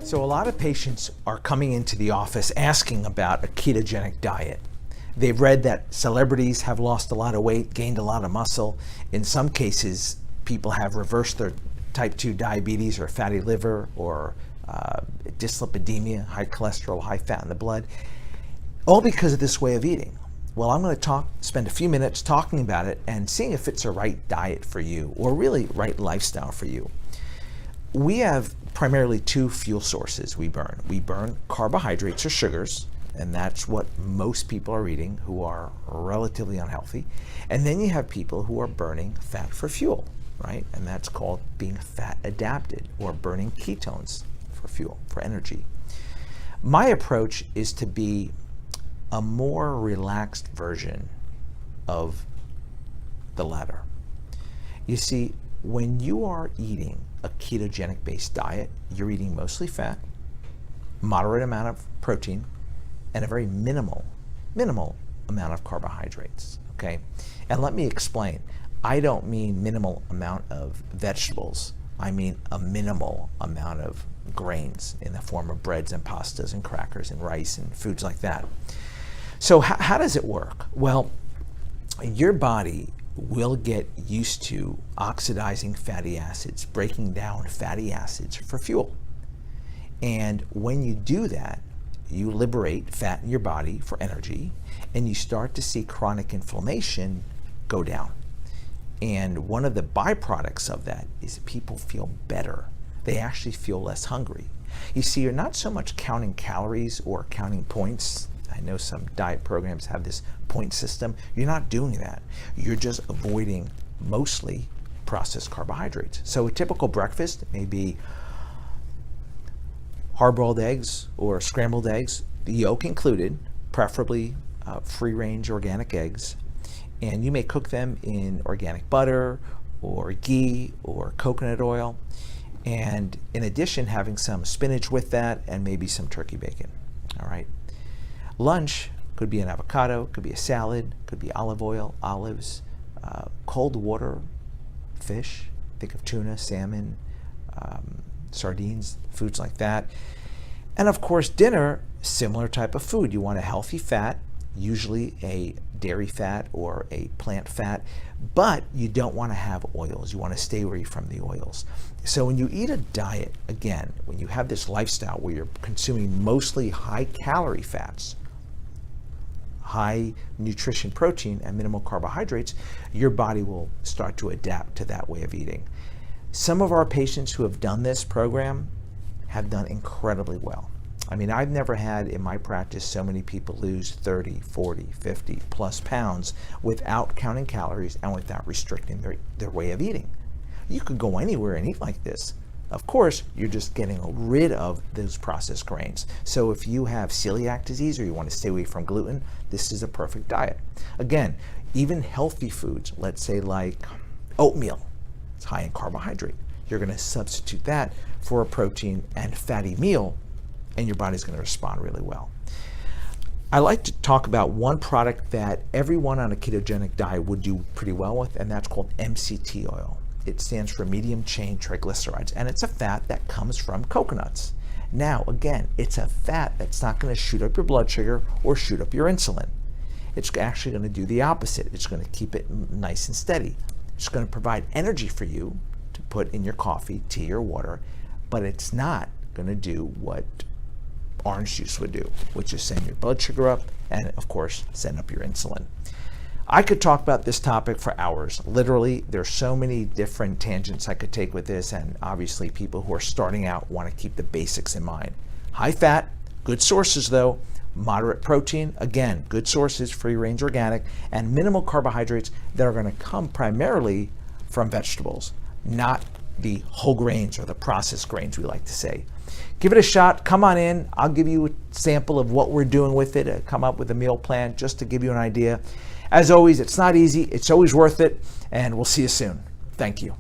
So a lot of patients are coming into the office asking about a ketogenic diet. They've read that celebrities have lost a lot of weight, gained a lot of muscle. In some cases, people have reversed their type 2 diabetes or fatty liver or dyslipidemia, high cholesterol, high fat in the blood, all because of this way of eating. Well, I'm going to spend a few minutes talking about it and seeing if it's a right diet for you or really right lifestyle for you. We have primarily two fuel sources we burn. We burn carbohydrates or sugars, and that's what most people are eating who are relatively unhealthy. And then you have people who are burning fat for fuel, right? And that's called being fat adapted or burning ketones for fuel, for energy. My approach is to be a more relaxed version of the latter. You see, when you are eating a ketogenic based diet, you're eating mostly fat, moderate amount of protein, and a very minimal amount of carbohydrates, okay? And let me explain. I don't mean minimal amount of vegetables. I mean a minimal amount of grains in the form of breads and pastas and crackers and rice and foods like that. So how does it work? Well, your body will get used to oxidizing fatty acids, breaking down fatty acids for fuel. And when you do that, you liberate fat in your body for energy, and you start to see chronic inflammation go down. And one of the byproducts of that is people feel better. They actually feel less hungry. You see, you're not so much counting calories or counting points. I know some diet programs have this point system. You're not doing that. You're just avoiding mostly processed carbohydrates. So a typical breakfast may be hard-boiled eggs or scrambled eggs, the yolk included, preferably free-range organic eggs. And you may cook them in organic butter or ghee or coconut oil. And in addition, having some spinach with that and maybe some turkey bacon, all right? Lunch could be an avocado, could be a salad, could be olive oil, olives, cold water, fish, think of tuna, salmon, sardines, foods like that. And of course, dinner, similar type of food. You want a healthy fat, usually a dairy fat or a plant fat, but you don't want to have oils. You want to stay away from the oils. So when you eat a diet, again, when you have this lifestyle where you're consuming mostly high calorie fats, high nutrition protein, and minimal carbohydrates, your body will start to adapt to that way of eating. Some of our patients who have done this program have done incredibly well. I mean, I've never had in my practice so many people lose 30, 40, 50 plus pounds without counting calories and without restricting their way of eating. You could go anywhere and eat like this. Of course, you're just getting rid of those processed grains. So if you have celiac disease or you want to stay away from gluten, this is a perfect diet. Again, even healthy foods, let's say like oatmeal, it's high in carbohydrate. You're going to substitute that for a protein and fatty meal, and your body's going to respond really well. I like to talk about one product that everyone on a ketogenic diet would do pretty well with, and that's called MCT oil. It stands for medium chain triglycerides, and it's a fat that comes from coconuts. Now, again, it's a fat that's not going to shoot up your blood sugar or shoot up your insulin. It's actually going to do the opposite. It's going to keep it nice and steady. It's going to provide energy for you to put in your coffee, tea, or water, but it's not going to do what orange juice would do, which is send your blood sugar up and, of course, send up your insulin. I could talk about this topic for hours. Literally, there's so many different tangents I could take with this, and obviously people who are starting out want to keep the basics in mind. High fat, good sources though, moderate protein, again, good sources, free range organic, and minimal carbohydrates that are going to come primarily from vegetables, not the whole grains or the processed grains we like to say. Give it a shot, come on in, I'll give you a sample of what we're doing with it, come up with a meal plan just to give you an idea. As always, it's not easy, it's always worth it, and we'll see you soon. Thank you.